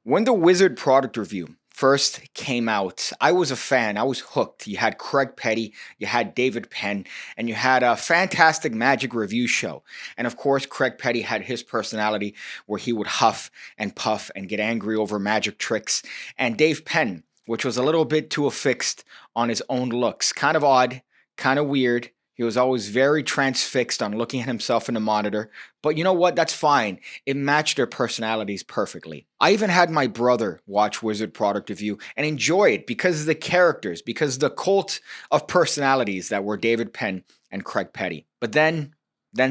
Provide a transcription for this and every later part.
When the Wizard product review first came out, I was a fan. I was hooked. You had Craig Petty, you had David Penn, and you had a fantastic magic review show. And of course, Craig Petty had his personality where he would huff and puff and get angry over magic tricks. And Dave Penn, which was a little bit too affixed on his own looks. Kind of odd, kind of weird. He was always very transfixed on looking at himself in the monitor. But you know what? That's fine. It matched their personalities perfectly. I even had my brother watch Wizard Product Review and enjoy it because of the characters, because of the cult of personalities that were David Penn and Craig Petty. But then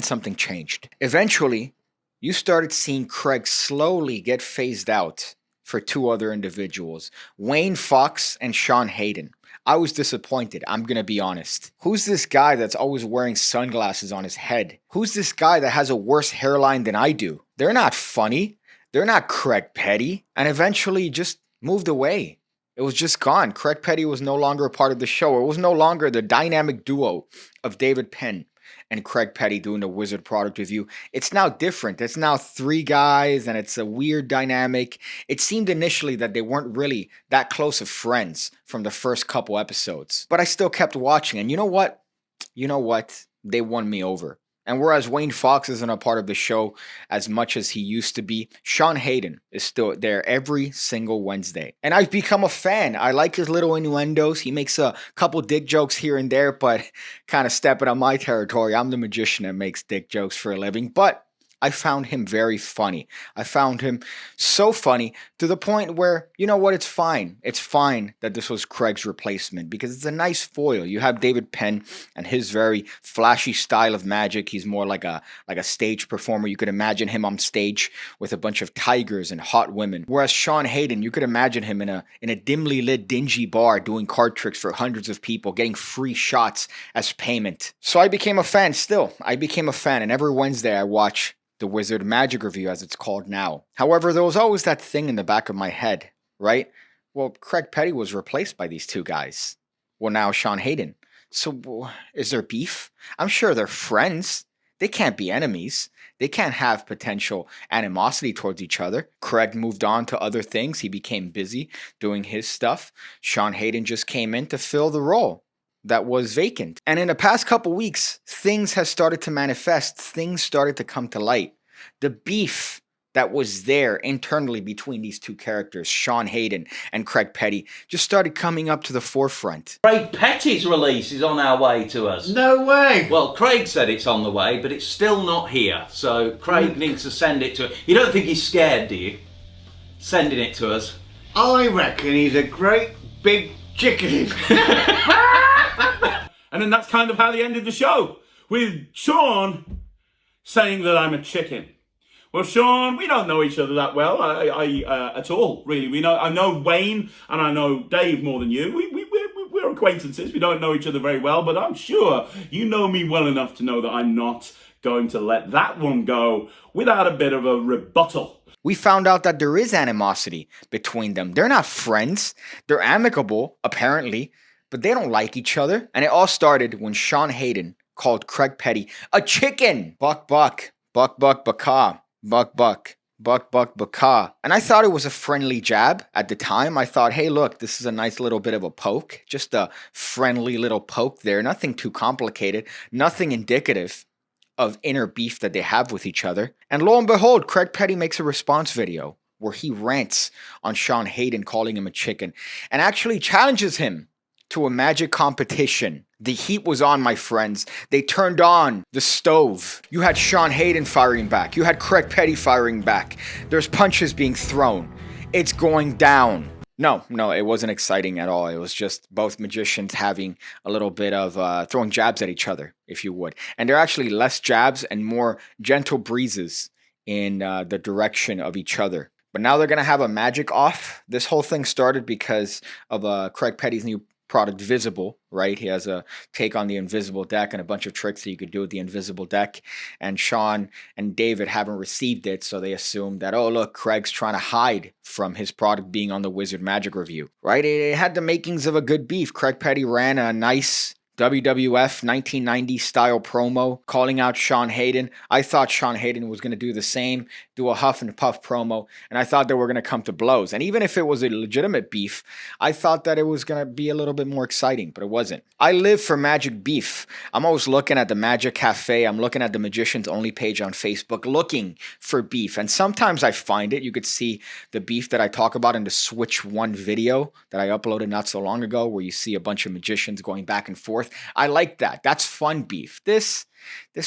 something changed. Eventually, you started seeing Craig slowly get phased out for two other individuals, Wayne Fox and Sean Heydon. I was disappointed, I'm gonna be honest. Who's this guy that's always wearing sunglasses on his head? Who's this guy that has a worse hairline than I do? They're not funny. They're not Craig Petty. And eventually just moved away. It was just gone. Craig Petty was no longer a part of the show. It was no longer the dynamic duo of David Penn and Craig Petty doing the Wizard product review. It's now different. It's now three guys and it's a weird dynamic. It seemed initially that they weren't really that close of friends from the first couple episodes. But I still kept watching, and you know what? They won me over. And whereas Wayne Fox isn't a part of the show as much as he used to be, Sean Heydon is still there every single Wednesday. And I've become a fan. I like his little innuendos. He makes a couple dick jokes here and there, but kind of stepping on my territory. I'm the magician that makes dick jokes for a living. But I found him very funny. I found him so funny to the point where, you know what, it's fine. It's fine that this was Craig's replacement because it's a nice foil. You have David Penn and his very flashy style of magic. He's more like a stage performer. You could imagine him on stage with a bunch of tigers and hot women. Whereas Sean Heydon, you could imagine him in a dimly lit, dingy bar doing card tricks for hundreds of people, getting free shots as payment. So I became a fan still. I became a fan, and every Wednesday I watch the Wizard Magic Review, as it's called now. However, there was always that thing in the back of my head, right? Well, Craig Petty was replaced by these two guys. Well, now Sean Heydon. So, is there beef? I'm sure they're friends. They can't be enemies. They can't have potential animosity towards each other. Craig moved on to other things. He became busy doing his stuff. Sean Heydon just came in to fill the role that was vacant. And in the past couple weeks, things have started to manifest. Things started to come to light. The beef that was there internally between these two characters, Sean Heydon and Craig Petty, just started coming up to the forefront. Craig Petty's release is on our way to us. No way! Well, Craig said it's on the way, but it's still not here. So Craig needs to send it to us. You don't think he's scared, do you? Sending it to us. I reckon he's a great big chicken. And then that's kind of how they ended the show, with Sean saying that I'm a chicken. Well, Sean, we don't know each other that well, at all, really. I know Wayne and I know Dave more than you. We're acquaintances. We don't know each other very well, but I'm sure you know me well enough to know that I'm not going to let that one go without a bit of a rebuttal. We found out that there is animosity between them. They're not friends. They're amicable, apparently, but they don't like each other. And it all started when Sean Heydon called Craig Petty a chicken. Buck, buck, buck, buck, baka, buck, buck, buck, buck, baka. And I thought it was a friendly jab at the time. I thought, hey, look, this is a nice little bit of a poke. Just a friendly little poke there. Nothing too complicated. Nothing indicative of inner beef that they have with each other. And lo and behold, Craig Petty makes a response video where he rants on Sean Heydon calling him a chicken and actually challenges him to a magic competition. The heat was on, my friends. They turned on the stove. You had Sean Heydon firing back. You had Craig Petty firing back. There's punches being thrown. It's going down. No, it wasn't exciting at all. It was just both magicians having a little bit of throwing jabs at each other, if you would. And they're actually less jabs and more gentle breezes in the direction of each other. But now they're going to have a magic off. This whole thing started because of Craig Petty's new product, Visible, right? He has a take on the invisible deck and a bunch of tricks that you could do with the invisible deck. And Sean and David haven't received it, so they assume that, oh, look, Craig's trying to hide from his product being on the Wizard Magic Review, right? It had the makings of a good beef. Craig Petty ran a nice WWF 1990 style promo calling out Sean Heydon. I thought Sean Heydon was going to do the same, do a huff and puff promo, and I thought they were going to come to blows. And even if it was a legitimate beef, I thought that it was going to be a little bit more exciting, but it wasn't. I live for Magic beef. I'm always looking at the Magic Cafe. I'm looking at the Magicians Only page on Facebook looking for beef. And sometimes I find it. You could see the beef that I talk about in the Switch 1 video that I uploaded not so long ago, where you see a bunch of magicians going back and forth. I like that. That's fun beef. This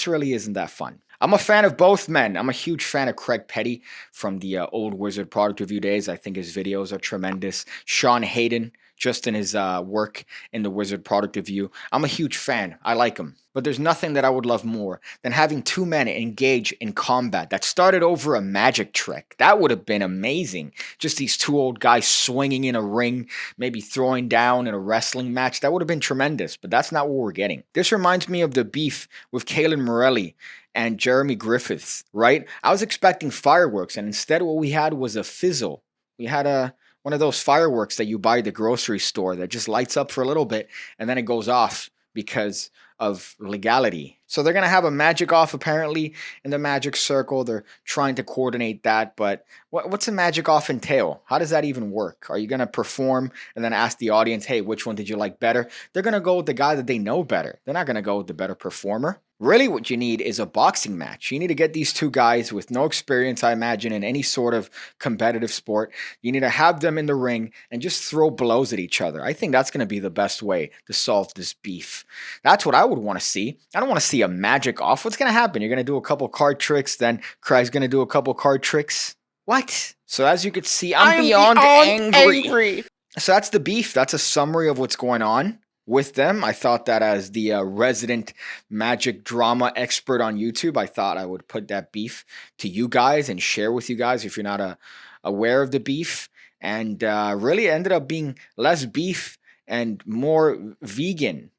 really isn't that fun. I'm a fan of both men. I'm a huge fan of Craig Petty from the old Wizard product review days. I think his videos are tremendous. Sean Heydon, just in his work in the Wizard product review. I'm a huge fan. I like him. But there's nothing that I would love more than having two men engage in combat that started over a magic trick. That would have been amazing. Just these two old guys swinging in a ring, maybe throwing down in a wrestling match. That would have been tremendous, but that's not what we're getting. This reminds me of the beef with Kalen Morelli and Jeremy Griffiths, right? I was expecting fireworks, and instead what we had was a fizzle. We had one of those fireworks that you buy at the grocery store that just lights up for a little bit and then it goes off because of legality. So they're going to have a magic off apparently in the magic circle. They're trying to coordinate that, but what's a magic off entail? How does that even work? Are you going to perform and then ask the audience, hey, which one did you like better? They're going to go with the guy that they know better. They're not going to go with the better performer. Really what you need is a boxing match. You need to get these two guys with no experience, I imagine, in any sort of competitive sport. You need to have them in the ring and just throw blows at each other. I think that's going to be the best way to solve this beef. That's what I would want to see. I don't want to see a magic off. What's going to happen? You're going to do a couple card tricks, then Craig's going to do a couple card tricks. What? So as you can see, I'm beyond angry. So that's the beef. That's a summary of what's going on with them. I thought that as the resident magic drama expert on YouTube, I thought I would put that beef to you guys and share with you guys if you're not aware of the beef. And really ended up being less beef and more vegan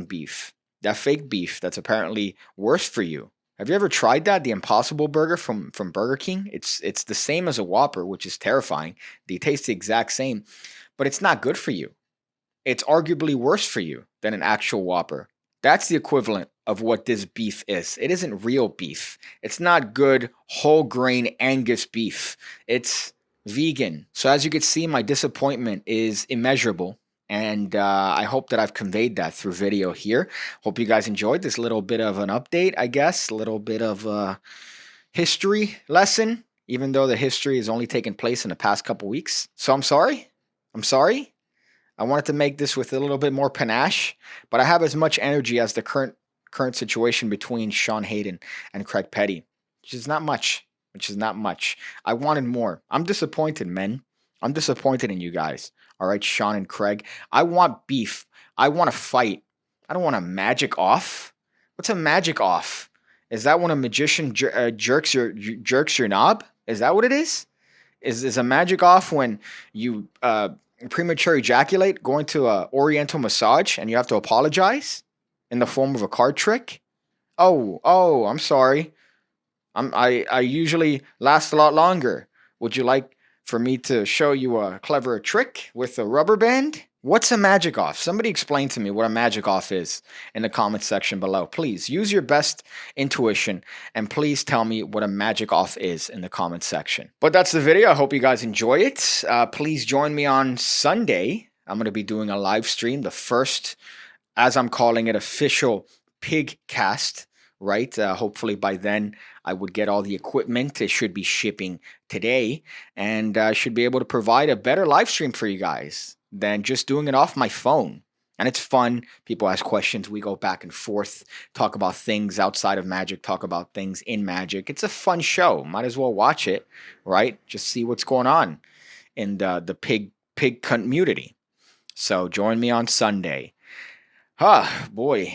beef. That fake beef that's apparently worse for you. Have you ever tried that? The Impossible Burger from Burger King? It's the same as a Whopper, which is terrifying. They taste the exact same, but it's not good for you. It's arguably worse for you than an actual Whopper. That's the equivalent of what this beef is. It isn't real beef. It's not good whole grain Angus beef. It's vegan. So as you can see, my disappointment is immeasurable. And I hope that I've conveyed that through video here. Hope you guys enjoyed this little bit of an update, I guess. A little bit of a history lesson, even though the history has only taken place in the past couple weeks. So I'm sorry. I wanted to make this with a little bit more panache, but I have as much energy as the current situation between Sean Heydon and Craig Petty, which is not much. I wanted more. I'm disappointed, men. I'm disappointed in you guys. All right, Sean and Craig. I want beef. I want to fight. I don't want a magic off. What's a magic off? Is that when a magician jerks your knob? Is that what it is? Is a magic off when you premature ejaculate, going to a oriental massage, and you have to apologize in the form of a card trick? Oh, I'm sorry. I usually last a lot longer. Would you like for me to show you a clever trick with a rubber band? What's a magic off? Somebody explain to me what a magic off is in the comments section below. Please use your best intuition and please tell me what a magic off is in the comments section. But that's the video. I hope you guys enjoy it. Please join me on Sunday. I'm going to be doing a live stream, the first, as I'm calling it, official pig cast. Right? Hopefully by then I would get all the equipment. It should be shipping today, and I should be able to provide a better live stream for you guys than just doing it off my phone. And it's fun. People ask questions. We go back and forth, talk about things outside of Magic, talk about things in Magic. It's a fun show. Might as well watch it, right? Just see what's going on in the pig community. So join me on Sunday. Boy.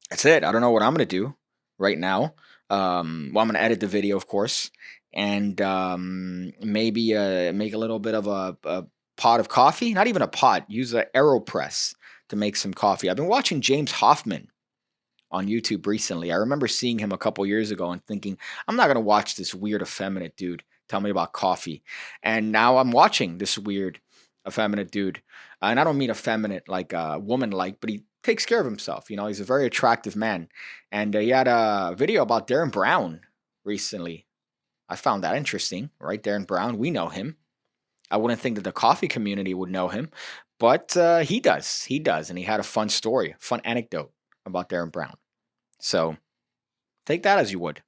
That's it. I don't know what I'm going to do right now. I'm going to edit the video, of course, and maybe make a little bit of a pot of coffee. Not even a pot. Use an AeroPress to make some coffee. I've been watching James Hoffman on YouTube recently. I remember seeing him a couple years ago and thinking, I'm not going to watch this weird, effeminate dude tell me about coffee. And now I'm watching this weird, effeminate dude. And I don't mean effeminate like woman like, but he takes care of himself. You know, he's a very attractive man. And he had a video about Darren Brown recently. I found that interesting, right? Darren Brown, we know him. I wouldn't think that the coffee community would know him, but he does. He does. And he had a fun story, fun anecdote about Darren Brown. So take that as you would.